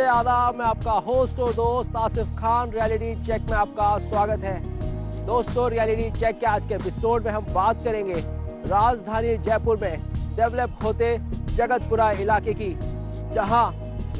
नमस्ते आदाब, मैं आपका होस्ट और दोस्त आसिफ खान। रियलिटी चेक में आपका स्वागत है। दोस्तों, रियलिटी चेक के आज के एपिसोड में हम बात करेंगे राजधानी जयपुर में डेवलप होते जगतपुरा इलाके की, जहां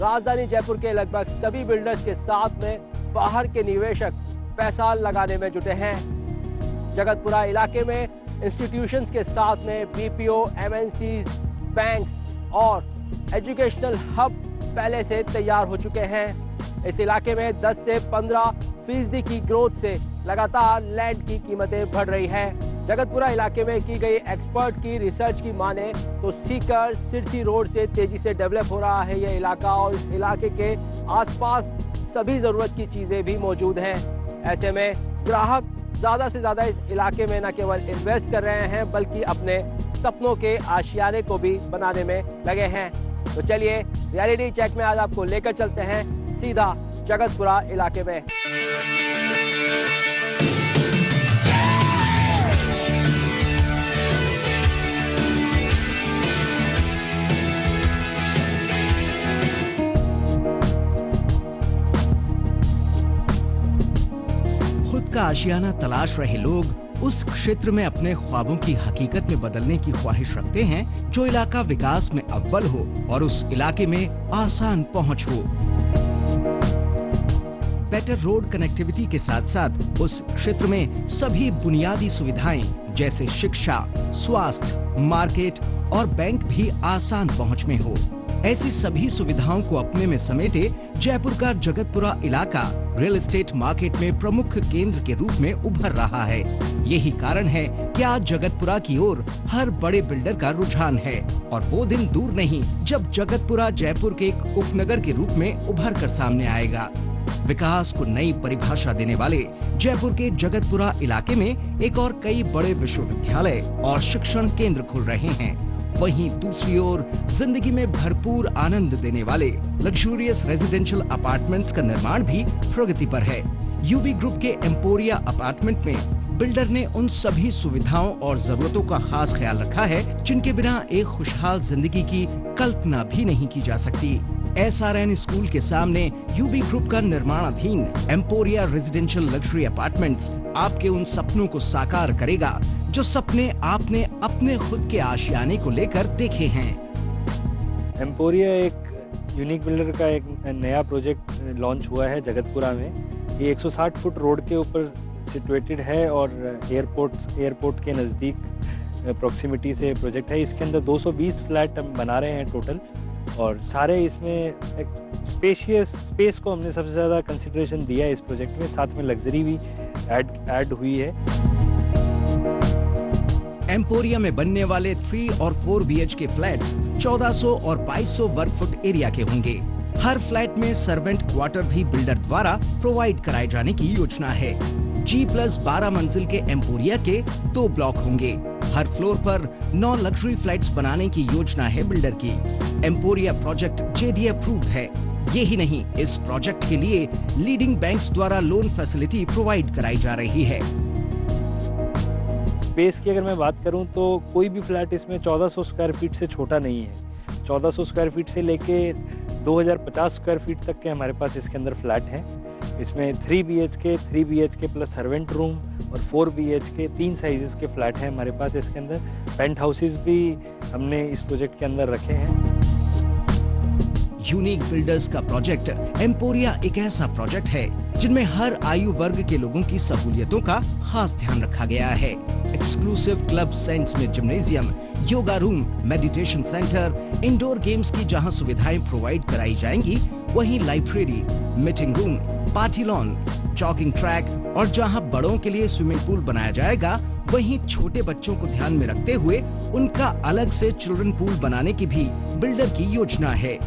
राजधानी जयपुर के लगभग सभी बिल्डर्स के साथ में बाहर के निवेशक पैसा लगाने में जुटे हैं। जगतपुरा इलाके में इंस्टीट्यूशंस के साथ में बीपीओ, एमएनसीज, बैंक और एजुकेशनल हब पहले से तैयार हो चुके हैं। इस इलाके में 10 से 15% की ग्रोथ से लगातार लैंड की कीमतें बढ़ रही है। जगतपुरा इलाके में की गई एक्सपर्ट की रिसर्च की माने तो सीकर सिरसी रोड से तेजी से डेवलप हो रहा है यह इलाका, और इस इलाके के आसपास सभी जरूरत की चीजें भी मौजूद हैं। ऐसे में ग्राहक ज्यादा से ज्यादा इस इलाके में न केवल इन्वेस्ट कर रहे हैं बल्कि अपने सपनों के आशियाने को भी बनाने में लगे हैं। तो चलिए रियलिटी चेक में आज आपको लेकर चलते हैं सीधा जगतपुरा इलाके में। खुद का आशियाना तलाश रहे लोग उस क्षेत्र में अपने ख्वाबों की हकीकत में बदलने की ख्वाहिश रखते हैं जो इलाका विकास में अव्वल हो और उस इलाके में आसान पहुंच हो। बेटर रोड कनेक्टिविटी के साथ साथ उस क्षेत्र में सभी बुनियादी सुविधाएं जैसे शिक्षा, स्वास्थ्य, मार्केट और बैंक भी आसान पहुंच में हो। ऐसी सभी सुविधाओं को अपने में समेटे जयपुर का जगतपुरा इलाका रियल एस्टेट मार्केट में प्रमुख केंद्र के रूप में उभर रहा है। यही कारण है कि आज जगतपुरा की ओर हर बड़े बिल्डर का रुझान है और वो दिन दूर नहीं जब जगतपुरा जयपुर के एक उपनगर के रूप में उभर कर सामने आएगा। विकास को नई परिभाषा देने वाले जयपुर के जगतपुरा इलाके में एक और कई बड़े विश्वविद्यालय और शिक्षण केंद्र खुल रहे हैं। वहीं दूसरी ओर जिंदगी में भरपूर आनंद देने वाले लग्जूरियस रेजिडेंशियल अपार्टमेंट्स का निर्माण भी प्रगति पर है। यूबी ग्रुप के एम्पोरिया अपार्टमेंट में बिल्डर ने उन सभी सुविधाओं और जरूरतों का खास ख्याल रखा है जिनके बिना एक खुशहाल जिंदगी की कल्पना भी नहीं की जा सकती। SRN स्कूल के सामने यूबी ग्रुप का निर्माणाधीन एम्पोरिया रेजिडेंशियल लग्जरी अपार्टमेंट्स आपके उन सपनों को साकार करेगा जो सपने आपने अपने खुद के आशियाने को लेकर देखे हैं। एम्पोरिया एक यूनिक बिल्डर का एक नया प्रोजेक्ट लॉन्च हुआ है जगतपुरा में। ये 160 फुट रोड के ऊपर सिचुएटेड है और एयरपोर्ट के नज़दीक प्रॉक्सिमिटी से प्रोजेक्ट है। इसके अंदर 220 फ्लैट हम बना रहे हैं टोटल, और सारे इसमें स्पेस को हमने सबसे ज़्यादा कंसिडरेशन दिया है इस प्रोजेक्ट में। साथ में लग्जरी भी ऐड हुई है। एम्पोरिया में बनने वाले 3 और 4 BHK फ्लैट्स 1400 और 2200 वर्ग फुट एरिया के होंगे। हर फ्लैट में सर्वेंट क्वार्टर भी बिल्डर द्वारा प्रोवाइड कराए जाने की योजना है। G+12 मंजिल के एम्पोरिया के 2 ब्लॉक होंगे। हर फ्लोर पर 9 लग्जरी फ्लैट्स बनाने की योजना है बिल्डर की। एम्पोरिया प्रोजेक्ट JD अप्रूव्ड है। यही नहीं, इस प्रोजेक्ट के लिए लीडिंग बैंक्स द्वारा लोन फैसिलिटी प्रोवाइड कराई जा रही है। स्पेस की अगर मैं बात करूं तो कोई भी फ्लैट इसमें 1400 स्क्वायर फीट से छोटा नहीं है। 1400 स्क्वायर फीट से लेके 2050 स्क्वायर फीट तक के हमारे पास इसके अंदर फ्लैट हैं। इसमें 3 BHK प्लस सर्वेंट रूम और 4 BHK 3 साइजेस के फ्लैट हैं हमारे पास इसके अंदर। पेंट हाउसेस भी हमने इस प्रोजेक्ट के अंदर रखे हैं। यूनिक बिल्डर्स का प्रोजेक्ट एम्पोरिया एक ऐसा प्रोजेक्ट है जिनमें हर आयु वर्ग के लोगों की सहूलियतों का खास ध्यान रखा गया है। एक्सक्लूसिव क्लब सेंट्स में gymnasium, yoga room, meditation centre, indoor games की जहां सुविधाएं प्रोवाइड कराई जाएंगी, वहीं library, meeting room, party lawn, jogging track और जहां बड़ों के लिए स्विमिंग पूल बनाया जाएगा, वहीं छोटे बच्चों को ध्यान में रखते हुए उनका अलग से चिल्ड्रन पूल बनाने की भी बिल्डर की योजना है।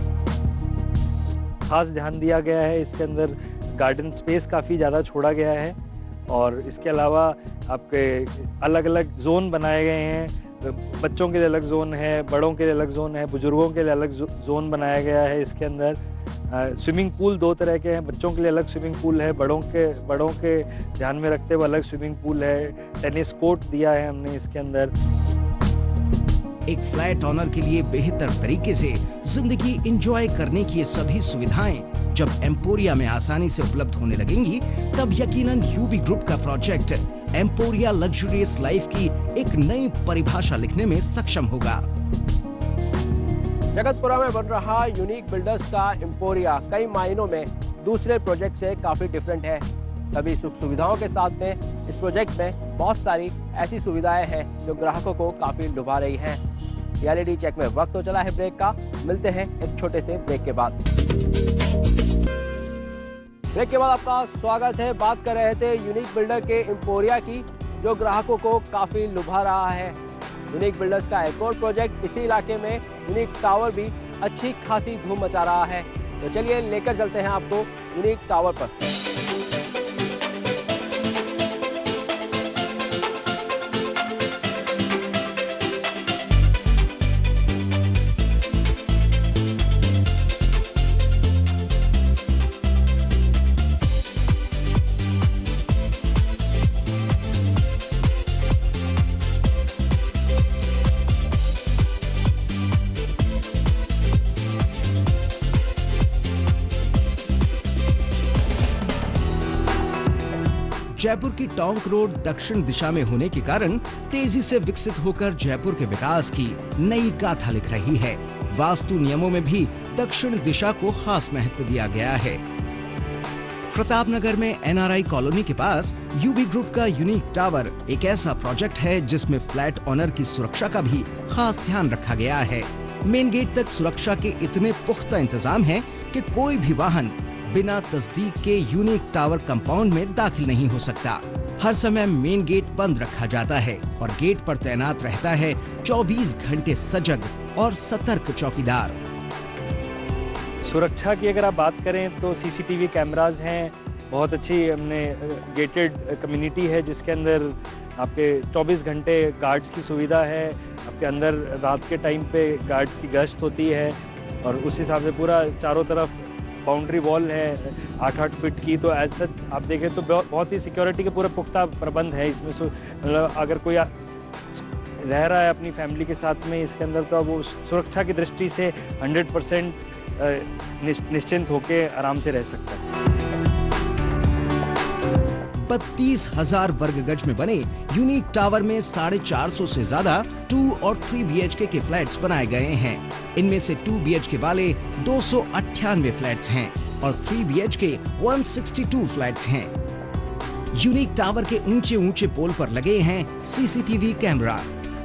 खास ध्यान दिया गया है इसके अंदर। गार्डन स्पेस काफ़ी ज़्यादा छोड़ा गया है और इसके अलावा आपके अलग अलग जोन बनाए गए हैं। बच्चों के लिए अलग जोन है, बड़ों के लिए अलग जोन है, बुजुर्गों के लिए अलग जोन बनाया गया है। इसके अंदर स्विमिंग पूल 2 तरह के हैं। बच्चों के लिए अलग स्विमिंग पूल है, बड़ों के ध्यान में रखते हुए अलग स्विमिंग पूल है। टेनिस कोर्ट दिया है हमने इसके अंदर। एक फ्लैट ऑनर के लिए बेहतर तरीके से जिंदगी एंजॉय करने की ये सभी सुविधाएं जब एम्पोरिया में आसानी से उपलब्ध होने लगेंगी, तब यकीनन यूबी ग्रुप का प्रोजेक्ट एम्पोरिया लग्जरियस लाइफ की एक नई परिभाषा लिखने में सक्षम होगा। जगतपुरा में बन रहा यूनिक बिल्डर्स का एम्पोरिया कई मायनों में दूसरे प्रोजेक्ट से काफी डिफरेंट है। सभी सुख सुविधाओं के साथ में इस प्रोजेक्ट में बहुत सारी ऐसी सुविधाएं हैं जो ग्राहकों को काफी लुभा रही हैं। रियलिटी चेक में वक्त हो चला है ब्रेक का। मिलते हैं एक छोटे से ब्रेक के बाद। ब्रेक के बाद आपका स्वागत है। बात कर रहे थे यूनिक बिल्डर के एम्पोरिया की, जो ग्राहकों को काफी लुभा रहा है। यूनिक बिल्डर्स का एक और प्रोजेक्ट इसी इलाके में यूनिक टावर भी अच्छी खासी धूम मचा रहा है। तो चलिए लेकर चलते हैं आपको यूनिक टावर पर। जयपुर की टोंक रोड दक्षिण दिशा में होने के कारण तेजी से विकसित होकर जयपुर के विकास की नई गाथा लिख रही है। वास्तु नियमों में भी दक्षिण दिशा को खास महत्व दिया गया है। प्रतापनगर में एनआरआई कॉलोनी के पास यूबी ग्रुप का यूनिक टावर एक ऐसा प्रोजेक्ट है जिसमें फ्लैट ऑनर की सुरक्षा का भी खास ध्यान रखा गया है। मेन गेट तक सुरक्षा के इतने पुख्ता इंतजाम हैं कि कोई भी वाहन बिना तस्दीक के यूनिक टावर कंपाउंड में दाखिल नहीं हो सकता। हर समय मेन गेट बंद रखा जाता है और गेट पर तैनात रहता है 24 घंटे सजग और सतर्क चौकीदार। सुरक्षा की अगर आप बात करें तो सीसीटीवी कैमरास हैं, बहुत अच्छी हमने गेटेड कम्युनिटी है जिसके अंदर आपके 24 घंटे गार्ड्स की सुविधा है। आपके अंदर रात के टाइम पे गार्ड्स की गश्त होती है और उस हिसाब से पूरा चारों तरफ बाउंड्री वॉल है 8-8 फीट की। तो एज सच आप देखें तो बहुत ही सिक्योरिटी के पूरा पुख्ता प्रबंध है इसमें। मतलब अगर कोई रह रहा है अपनी फैमिली के साथ में इसके अंदर, तो वो सुरक्षा की दृष्टि से 100% निश्चिंत होकर आराम से रह सकता है। 32,000 वर्ग गज में बने यूनिक टावर में 450 से ज्यादा 2 और 3 BHK के फ्लैट्स बनाए गए हैं। इनमें से 2 BHK वाले 298 फ्लैट्स हैं और 3 BHK 162 फ्लैट्स हैं। यूनिक टावर के ऊंचे ऊंचे पोल पर लगे हैं सीसीटीवी कैमरा।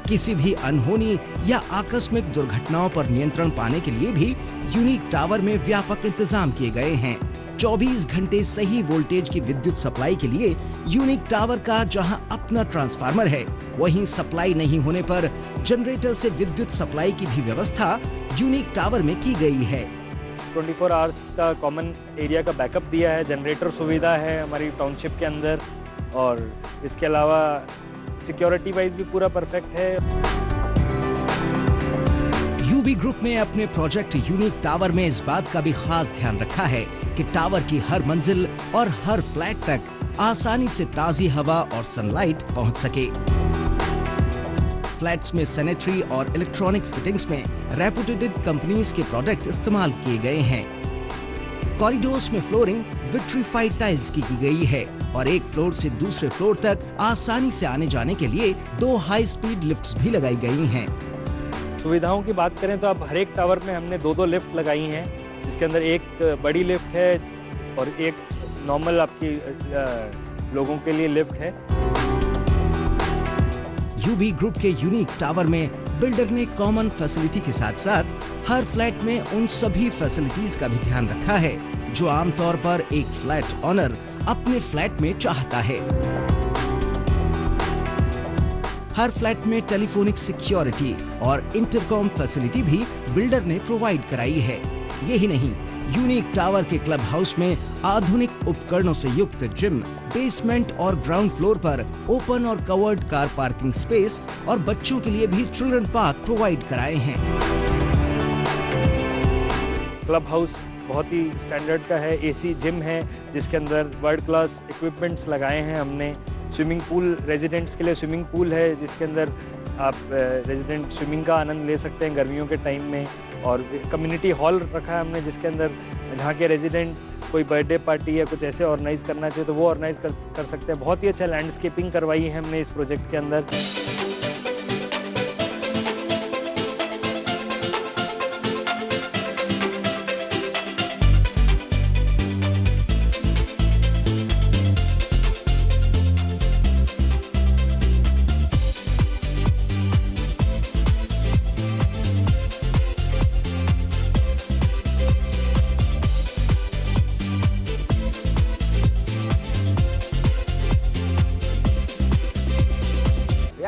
किसी भी अनहोनी या आकस्मिक दुर्घटनाओं पर नियंत्रण पाने के लिए भी यूनिक टावर में व्यापक इंतजाम किए गए हैं। 24 घंटे सही वोल्टेज की विद्युत सप्लाई के लिए यूनिक टावर का जहां अपना ट्रांसफार्मर है, वहीं सप्लाई नहीं होने पर जनरेटर से विद्युत सप्लाई की भी व्यवस्था यूनिक टावर में की गई है। 24 आवर्स का कॉमन एरिया का बैकअप दिया है, जनरेटर सुविधा है हमारी टाउनशिप के अंदर, और इसके अलावा सिक्योरिटी वाइज भी पूरा परफेक्ट है। यूबी ग्रुप ने अपने प्रोजेक्ट यूनिक टावर में इस बात का भी खास ध्यान रखा है कि टावर की हर मंजिल और हर फ्लैट तक आसानी से ताजी हवा और सनलाइट पहुंच सके। फ्लैट्स में सैनिटरी और इलेक्ट्रॉनिक फिटिंग्स में रेपुटेड कंपनीज के प्रोडक्ट इस्तेमाल किए गए हैं। कॉरिडोर्स में फ्लोरिंग विट्रीफाइड टाइल्स की गई है और एक फ्लोर से दूसरे फ्लोर तक आसानी से आने जाने के लिए 2 हाई स्पीड लिफ्ट्स भी लगाई गई हैं। सुविधाओं की बात करें तो अब हर एक टावर में हमने 2-2 लिफ्ट लगाई हैं, जिसके अंदर एक बड़ी लिफ्ट है और एक नॉर्मल आपकी लोगों के लिए लिफ्ट है। यूबी ग्रुप के यूनिक टावर में बिल्डर ने कॉमन फैसिलिटी के साथ साथ हर फ्लैट में उन सभी फैसिलिटीज का भी ध्यान रखा है जो आमतौर पर एक फ्लैट ऑनर अपने फ्लैट में चाहता है। हर फ्लैट में टेलीफोनिक सिक्योरिटी और इंटरकॉम फैसिलिटी भी बिल्डर ने प्रोवाइड कराई है। यही नहीं, यूनिक टावर के क्लब हाउस में आधुनिक उपकरणों से युक्त जिम, बेसमेंट और ग्राउंड फ्लोर पर ओपन और कवर्ड कार पार्किंग स्पेस और बच्चों के लिए भी चिल्ड्रन पार्क प्रोवाइड कराए हैं। क्लब हाउस बहुत ही स्टैंडर्ड का है, एसी जिम है जिसके अंदर वर्ल्ड क्लास इक्विपमेंट्स लगाए हैं हमने, स्विमिंग पूल, रेजिडेंट्स के लिए स्विमिंग पूल है जिसके अंदर आप रेजिडेंट स्विमिंग का आनंद ले सकते हैं गर्मियों के टाइम में। और कम्युनिटी हॉल रखा है हमने जिसके अंदर जहाँ के रेजिडेंट कोई बर्थडे पार्टी या कुछ ऐसे ऑर्गेनाइज करना चाहिए तो वो ऑर्गेनाइज कर सकते हैं। बहुत ही अच्छा लैंडस्केपिंग करवाई है हमने इस प्रोजेक्ट के अंदर।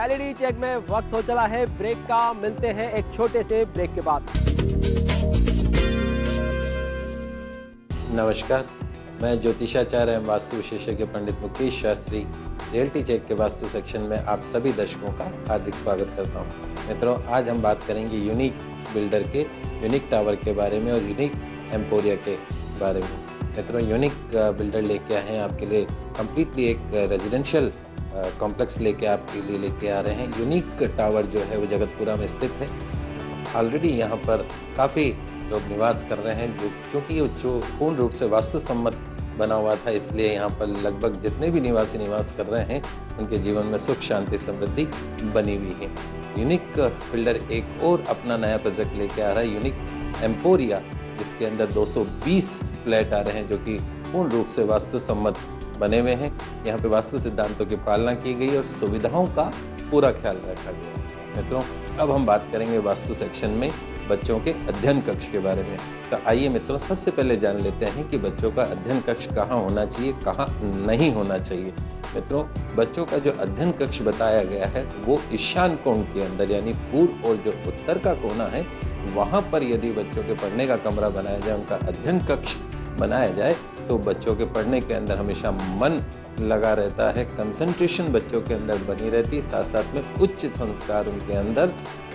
रियलिटी चेक में वक्त हो चला है ब्रेक का। मिलते हैं एक छोटे से ब्रेक के बाद। नमस्कार, मैं ज्योतिषाचार्य एवं वास्तु विशेषज्ञ पंडित मुकेश शास्त्री रियलिटी चेक के वास्तु सेक्शन में आप सभी दर्शकों का हार्दिक स्वागत करता हूं। मित्रों, आज हम बात करेंगे यूनिक बिल्डर के यूनिक टावर के बारे में और यूनिक एम्पोरिया के बारे में। मित्रों, यूनिक बिल्डर लेके आए हैं आपके लिए कंप्लीटली एक रेजिडेंशियल कॉम्प्लेक्स लेके आपके लिए लेके आ रहे हैं। यूनिक टावर जो है वो जगतपुरा में स्थित है। ऑलरेडी यहाँ पर काफ़ी लोग निवास कर रहे हैं क्योंकि ये जो पूर्ण रूप से वास्तुसम्मत बना हुआ था, इसलिए यहाँ पर लगभग जितने भी निवासी निवास कर रहे हैं उनके जीवन में सुख शांति समृद्धि बनी हुई है। यूनिक बिल्डर एक और अपना नया प्रोजेक्ट लेके आ रहा है, यूनिक एम्पोरिया, जिसके अंदर 220 फ्लैट आ रहे हैं जो कि पूर्ण रूप से वास्तुसम्मत बने हुए हैं। यहाँ पे वास्तु सिद्धांतों की पालना की गई और सुविधाओं का पूरा ख्याल रखा गया। मित्रों, अब हम बात करेंगे वास्तु सेक्शन में बच्चों के अध्ययन कक्ष के बारे में। तो आइए मित्रों, सबसे पहले जान लेते हैं कि बच्चों का अध्ययन कक्ष कहाँ होना चाहिए, कहाँ नहीं होना चाहिए। मित्रों, बच्चों का जो अध्ययन कक्ष बताया गया है वो ईशान कोण के अंदर, यानी पूर्व और जो उत्तर का कोना है वहाँ पर यदि बच्चों के पढ़ने का कमरा बनाया जाए, उनका अध्ययन कक्ष बनाया जाए, तो बच्चों के पढ़ने के अंदर हमेशा मन लगा रहता है, कंसंट्रेशन बच्चों के अंदर बनी रहती, साथ साथ में उच्च संस्कार उनके अंदर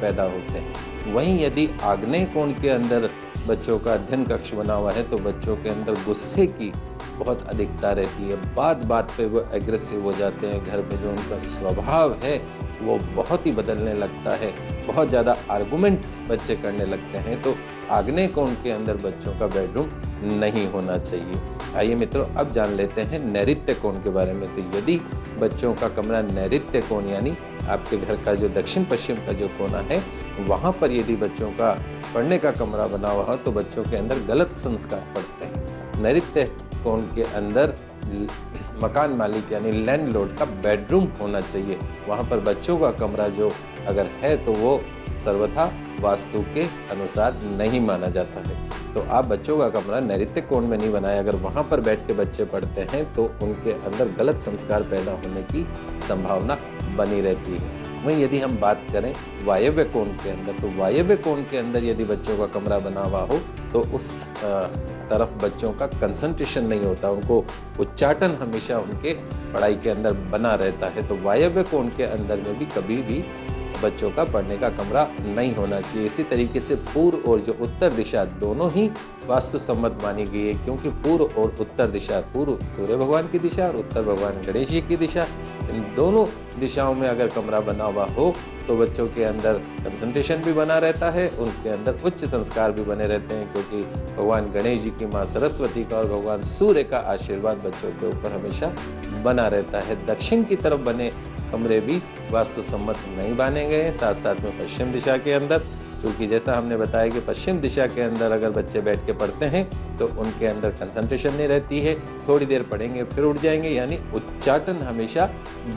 पैदा होते हैं। वहीं यदि आग्नेय कोण के अंदर बच्चों का अध्ययन कक्ष बना हुआ है तो बच्चों के अंदर गुस्से की बहुत अधिकता रहती है, बात बात पे वो एग्रेसिव हो जाते हैं, घर में जो उनका स्वभाव है वो बहुत ही बदलने लगता है, बहुत ज़्यादा आर्गुमेंट बच्चे करने लगते हैं। तो आग्नेय कोण के अंदर बच्चों का बेडरूम नहीं होना चाहिए। आइए मित्रों, अब जान लेते हैं नैऋत्य कोण के बारे में। तो यदि बच्चों का कमरा नैऋत्य कोण, यानी आपके घर का जो दक्षिण पश्चिम का जो कोना है वहाँ पर यदि बच्चों का पढ़ने का कमरा बना हुआ हो तो बच्चों के अंदर गलत संस्कार पड़ते हैं। नैऋत्य कोण के अंदर मकान मालिक यानी लैंडलॉर्ड का बेडरूम होना चाहिए। वहाँ पर बच्चों का कमरा जो अगर है तो वो सर्वथा वास्तु के अनुसार नहीं माना जाता है। तो आप बच्चों का कमरा नैऋत्य कोण में नहीं बनाए, अगर वहाँ पर बैठ के बच्चे पढ़ते हैं तो उनके अंदर गलत संस्कार पैदा होने की संभावना बनी रहती है। वहीं यदि हम बात करें वायव्य कोण के अंदर, तो वायव्य कोण के अंदर यदि बच्चों का कमरा बना हुआ हो तो उस तरफ बच्चों का कंसंट्रेशन नहीं होता, उनको उच्चाटन हमेशा उनके पढ़ाई के अंदर बना रहता है। तो वायव्य कोण के अंदर में भी कभी भी बच्चों का पढ़ने का कमरा नहीं होना चाहिए। इसी तरीके से पूर्व और जो उत्तर दिशा दोनों ही वास्तु सम्मत मानी गई है, क्योंकि पूर्व और उत्तर दिशा, पूर्व सूर्य भगवान की दिशा और उत्तर भगवान गणेश जी की दिशा, इन दोनों दिशाओं में अगर कमरा बना हुआ हो तो बच्चों के अंदर कंसंट्रेशन भी बना रहता है, उनके अंदर उच्च संस्कार भी बने रहते हैं, क्योंकि भगवान गणेश जी की माँ सरस्वती का और भगवान सूर्य का आशीर्वाद बच्चों के ऊपर हमेशा बना रहता है। दक्षिण की तरफ बने कमरे भी वास्तु सम्मत नहीं माने गए हैं। साथ साथ में पश्चिम दिशा के अंदर, क्योंकि जैसा हमने बताया कि पश्चिम दिशा के अंदर अगर बच्चे बैठ के पढ़ते हैं तो उनके अंदर कंसंट्रेशन नहीं रहती है, थोड़ी देर पढ़ेंगे फिर उठ जाएंगे, यानी उच्चाटन हमेशा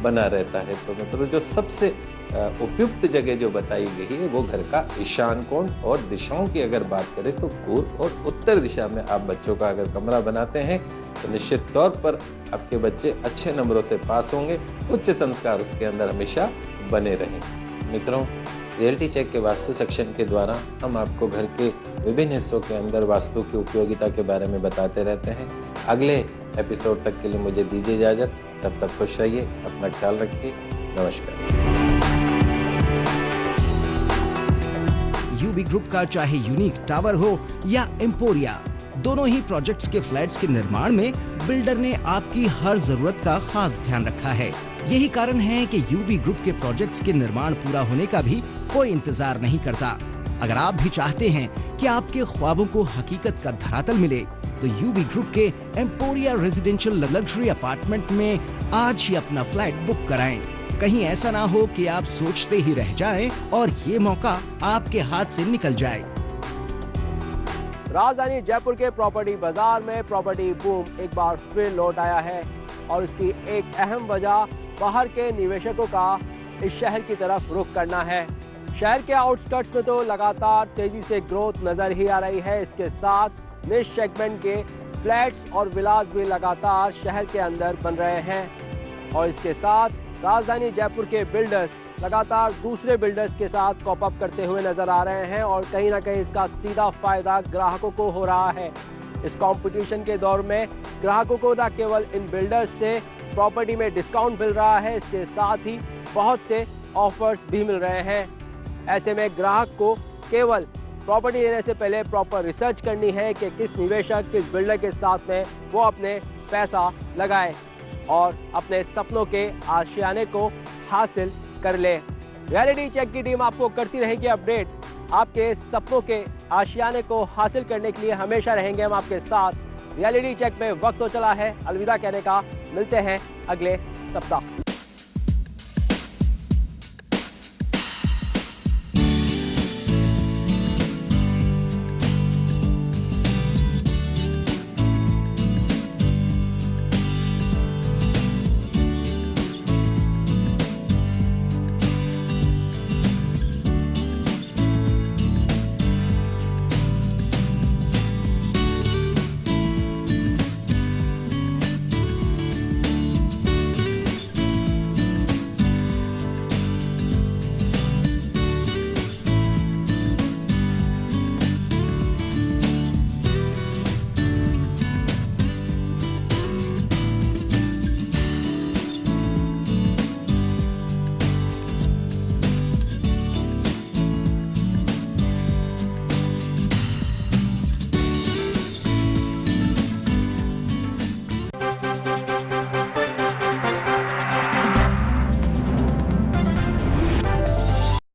बना रहता है। तो मतलब जो सबसे उपयुक्त जगह जो बताई गई है वो घर का ईशान कोण, और दिशाओं की अगर बात करें तो पूर्व और उत्तर दिशा में आप बच्चों का अगर कमरा बनाते हैं तो निश्चित तौर पर आपके बच्चे अच्छे नंबरों से पास होंगे, उच्च संस्कार उसके अंदर हमेशा बने रहेंगे। मित्रों, रियलिटी चेक के वास्तु सेक्शन के द्वारा हम आपको घर के विभिन्न हिस्सों के अंदर वास्तु की उपयोगिता के बारे में बताते रहते हैं। अगले एपिसोड तक के लिए मुझे दीजिए इजाज़त, तब तक खुश रहिए, अपना ख्याल रखिए, नमस्कार। यूबी ग्रुप का चाहे यूनिक टावर हो या एम्पोरिया, दोनों ही प्रोजेक्ट्स के फ्लैट्स के निर्माण में बिल्डर ने आपकी हर जरूरत का खास ध्यान रखा है। यही कारण है कि यूबी ग्रुप के प्रोजेक्ट्स के निर्माण पूरा होने का भी कोई इंतजार नहीं करता। अगर आप भी चाहते हैं कि आपके ख्वाबों को हकीकत का धरातल मिले, तो यूबी ग्रुप के एम्पोरिया रेजिडेंशियल लग्जरी अपार्टमेंट में आज ही अपना फ्लैट बुक कराएं। कहीं ऐसा ना हो कि आप सोचते ही रह जाएं और ये मौका आपके हाथ से निकल जाए। राजधानी जयपुर के प्रॉपर्टी बाजार में प्रॉपर्टी बूम एक बार फिर लौट आया है और उसकी एक अहम वजह बाहर के निवेशकों का इस शहर की तरफ रुख करना है। शहर के आउटस्कर्ट्स में तो लगातार तेजी से ग्रोथ नजर ही आ रही है। इसके साथ निश सेगमेंट के फ्लैट्स और विलास भी लगातार शहर के अंदर बन रहे हैं और इसके साथ राजधानी जयपुर के बिल्डर्स लगातार दूसरे बिल्डर्स के साथ कॉप अप करते हुए नजर आ रहे हैं और कहीं ना कहीं इसका सीधा फायदा ग्राहकों को हो रहा है। इस कंपटीशन के दौर में ग्राहकों को न केवल इन बिल्डर्स से प्रॉपर्टी में डिस्काउंट मिल रहा है, इसके साथ ही बहुत से ऑफर्स भी मिल रहे हैं। ऐसे में ग्राहक को केवल प्रॉपर्टी लेने से पहले प्रॉपर रिसर्च करनी है कि किस निवेशक किस बिल्डर के साथ में वो अपने पैसा लगाए और अपने सपनों के आशियाने को हासिल कर ले। रियलिटी चेक की टीम आपको करती रहेगी अपडेट। आपके सपनों के आशियाने को हासिल करने के लिए हमेशा रहेंगे हम आपके साथ। रियलिटी चेक में वक्त तो चला है अलविदा कहने का। मिलते हैं अगले सप्ताह।